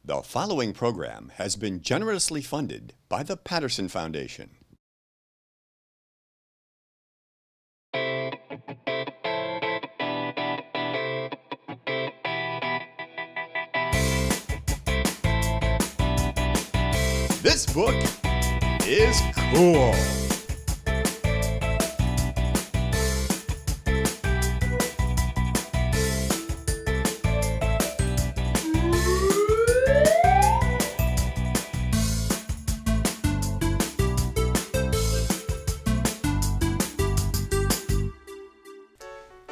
The following program has been generously funded by the Patterson Foundation. This book is cool.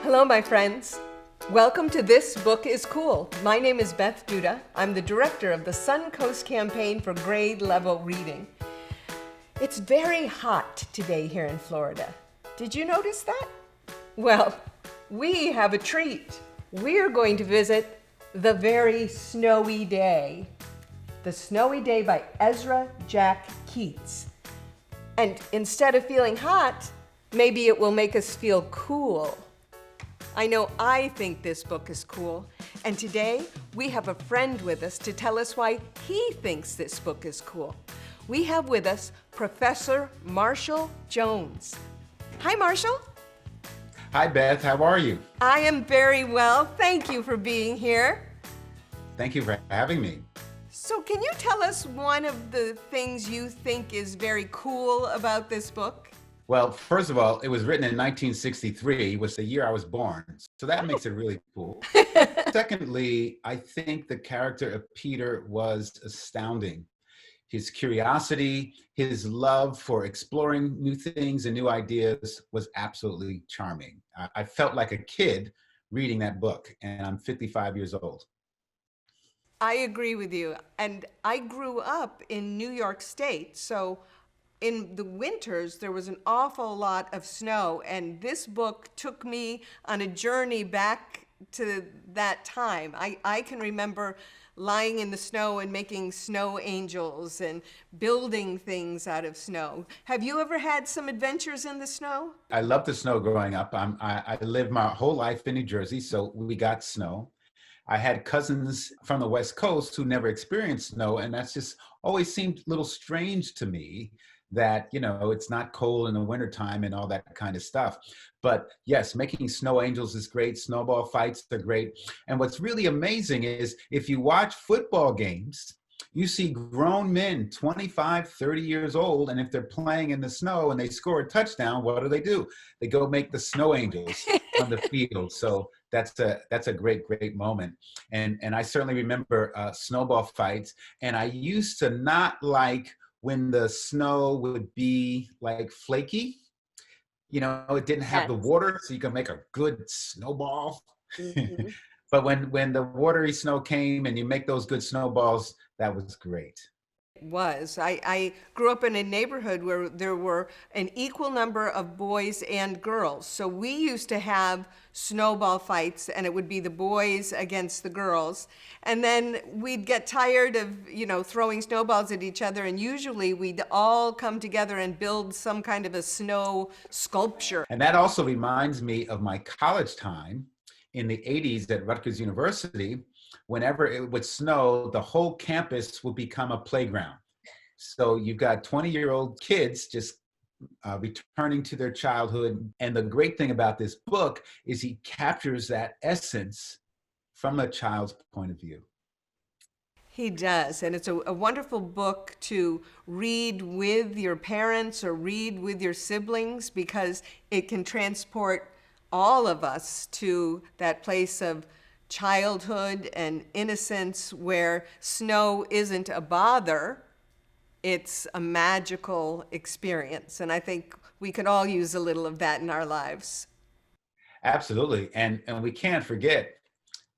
Hello, my friends. Welcome to This Book is Cool. My name is Beth Duda. I'm the director of the Suncoast Campaign for grade level reading. It's very hot today here in Florida. Did you notice that? Well, we have a treat. We're going to visit The Very Snowy Day. The Snowy Day by Ezra Jack Keats. And instead of feeling hot, maybe it will make us feel cool. I know I think this book is cool, and today we have a friend with us to tell us why he thinks this book is cool. We have with us Professor Marshall Jones. Hi, Marshall. Hi, Beth. How are you? I am very well. Thank you for being here. Thank you for having me. So can you tell us one of the things you think is very cool about this book? Well, first of all, it was written in 1963, was the year I was born. So that makes it really cool. Secondly, I think the character of Peter was astounding. His curiosity, his love for exploring new things and new ideas was absolutely charming. I felt like a kid reading that book, and I'm 55 years old. I agree with you. And I grew up in New York State, so in the winters, there was an awful lot of snow, and this book took me on a journey back to that time. I can remember lying in the snow and making snow angels and building things out of snow. Have you ever had some adventures in the snow? I loved the snow growing up. I lived my whole life in New Jersey, so we got snow. I had cousins from the West Coast who never experienced snow, and that's just always seemed a little strange to me that, you know, it's not cold in the wintertime and all that kind of stuff. But yes, making snow angels is great. Snowball fights are great. And what's really amazing is if you watch football games, you see grown men, 25, 30 years old, and if they're playing in the snow and they score a touchdown, what do? They go make the snow angels on the field. So that's a great moment. And I certainly remember snowball fights. And I used to not like when the snow would be like flaky. You know, it didn't have the water, so you can make a good snowball. Mm-hmm. But when the watery snow came and you make those good snowballs, that was great. Was. I grew up in a neighborhood where there were an equal number of boys and girls. So we used to have snowball fights, and it would be the boys against the girls. And then we'd get tired of, throwing snowballs at each other, and usually we'd all come together and build some kind of a snow sculpture. And that also reminds me of my college time in the 80s at Rutgers University. Whenever it would snow, the whole campus would become a playground. So you've got 20-year-old kids just returning to their childhood. And the great thing about this book is he captures that essence from a child's point of view. He does, and it's a wonderful book to read with your parents or read with your siblings, because it can transport all of us to that place of childhood and innocence where snow isn't a bother, it's a magical experience. And I think we could all use a little of that in our lives. Absolutely. And we can't forget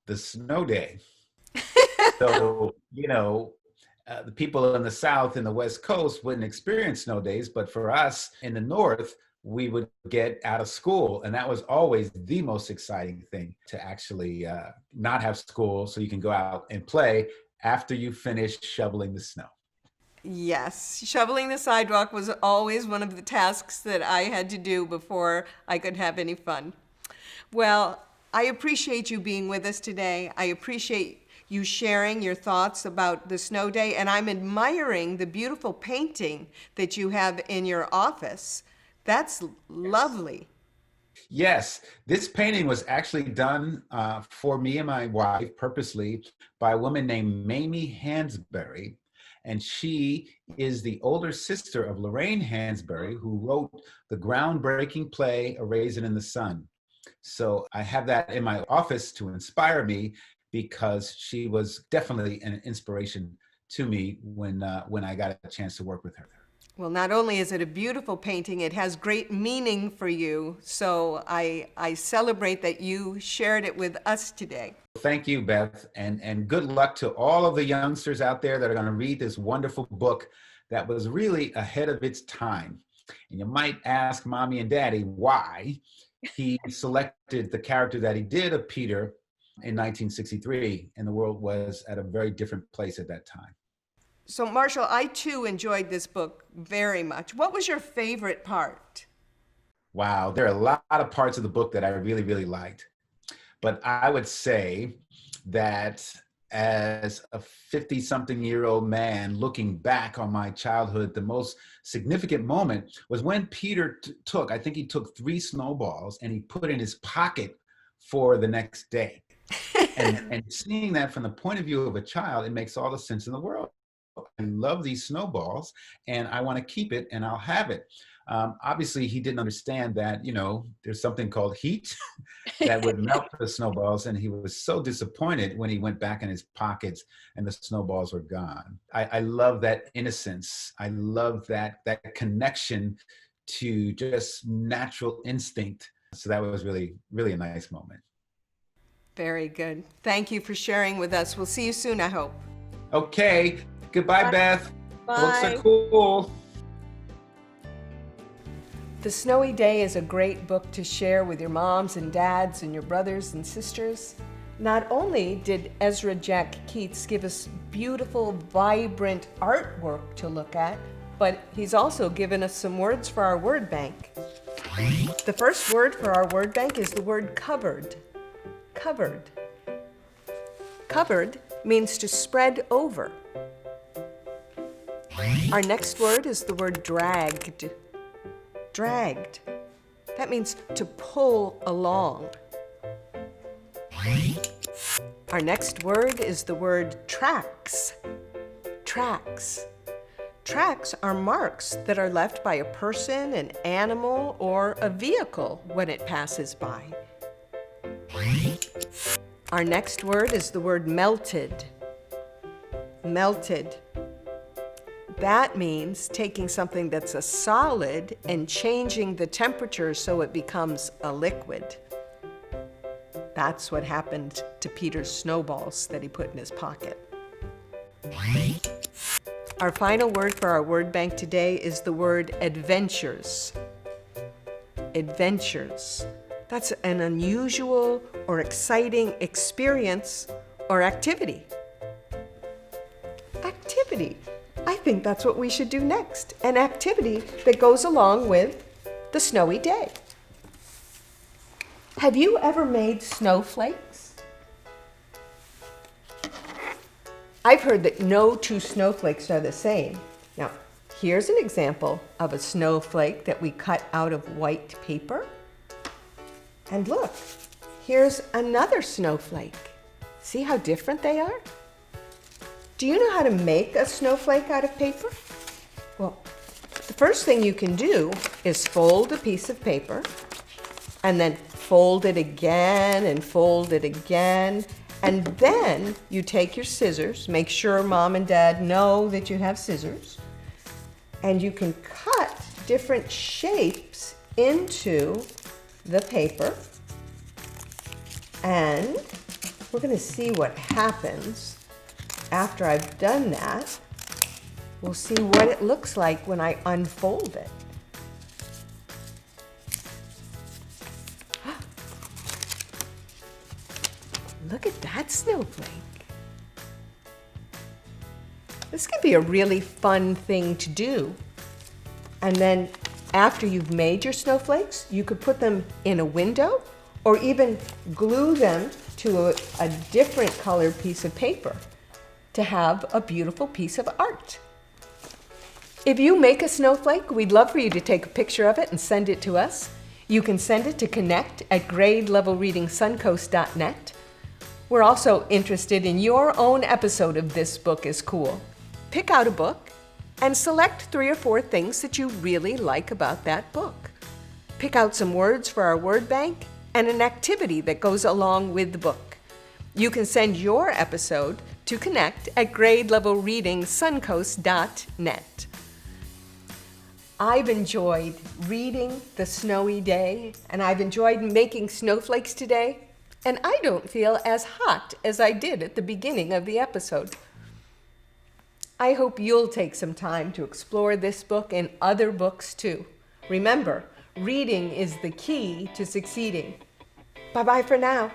the snow day. So, the people in the South and the West Coast wouldn't experience snow days, but for us in the North, we would get out of school. And that was always the most exciting thing, to actually not have school so you can go out and play after you finish shoveling the snow. Yes, shoveling the sidewalk was always one of the tasks that I had to do before I could have any fun. Well, I appreciate you being with us today. I appreciate you sharing your thoughts about the snow day, and I'm admiring the beautiful painting that you have in your office. That's lovely. Yes, this painting was actually done for me and my wife purposely by a woman named Mamie Hansberry. And she is the older sister of Lorraine Hansberry, who wrote the groundbreaking play, A Raisin in the Sun. So I have that in my office to inspire me, because she was definitely an inspiration to me when I got a chance to work with her. Well, not only is it a beautiful painting, it has great meaning for you. So I celebrate that you shared it with us today. Thank you, Beth, and good luck to all of the youngsters out there that are going to read this wonderful book that was really ahead of its time. And you might ask Mommy and Daddy why he selected the character that he did of Peter in 1963, and the world was at a very different place at that time. So, Marshall, I too enjoyed this book very much. What was your favorite part? Wow, there are a lot of parts of the book that I really, really liked. But I would say that as a 50-something-year-old man looking back on my childhood, the most significant moment was when Peter took 3 snowballs and he put in his pocket for the next day. and seeing that from the point of view of a child, it makes all the sense in the world. I love these snowballs and I want to keep it and I'll have it. Obviously, he didn't understand that, there's something called heat that would melt the snowballs. And he was so disappointed when he went back in his pockets and the snowballs were gone. I love that innocence. I love that connection to just natural instinct. So that was really, really a nice moment. Very good. Thank you for sharing with us. We'll see you soon, I hope. Okay. Goodbye, Bye. Beth. Bye. Books are cool. The Snowy Day is a great book to share with your moms and dads and your brothers and sisters. Not only did Ezra Jack Keats give us beautiful, vibrant artwork to look at, but he's also given us some words for our word bank. The first word for our word bank is the word covered. Covered. Covered means to spread over. Our next word is the word dragged. Dragged. That means to pull along. Our next word is the word tracks. Tracks. Tracks are marks that are left by a person, an animal, or a vehicle when it passes by. Our next word is the word melted. Melted. That means taking something that's a solid and changing the temperature so it becomes a liquid. That's what happened to Peter's snowballs that he put in his pocket. Our final word for our word bank today is the word adventures. Adventures. That's an unusual or exciting experience or activity. Activity. I think that's what we should do next. An activity that goes along with the snowy day. Have you ever made snowflakes? I've heard that no 2 snowflakes are the same. Now, here's an example of a snowflake that we cut out of white paper. And look, here's another snowflake. See how different they are? Do you know how to make a snowflake out of paper? Well, the first thing you can do is fold a piece of paper and then fold it again and fold it again. And then you take your scissors, make sure mom and dad know that you have scissors, and you can cut different shapes into the paper. And we're going to see what happens after I've done that. We'll see what it looks like when I unfold it. Look at that snowflake. This could be a really fun thing to do. And then after you've made your snowflakes, you could put them in a window or even glue them to a different color piece of paper to have a beautiful piece of art. If you make a snowflake, we'd love for you to take a picture of it and send it to us. You can send it to connect@grade-level-reading-suncoast.net. We're also interested in your own episode of This Book is Cool. Pick out a book and select 3 or 4 things that you really like about that book. Pick out some words for our word bank and an activity that goes along with the book. You can send your episode to connect@grade-level-reading-suncoast.net. I've enjoyed reading The Snowy Day, and I've enjoyed making snowflakes today, and I don't feel as hot as I did at the beginning of the episode. I hope you'll take some time to explore this book and other books too. Remember, reading is the key to succeeding. Bye-bye for now.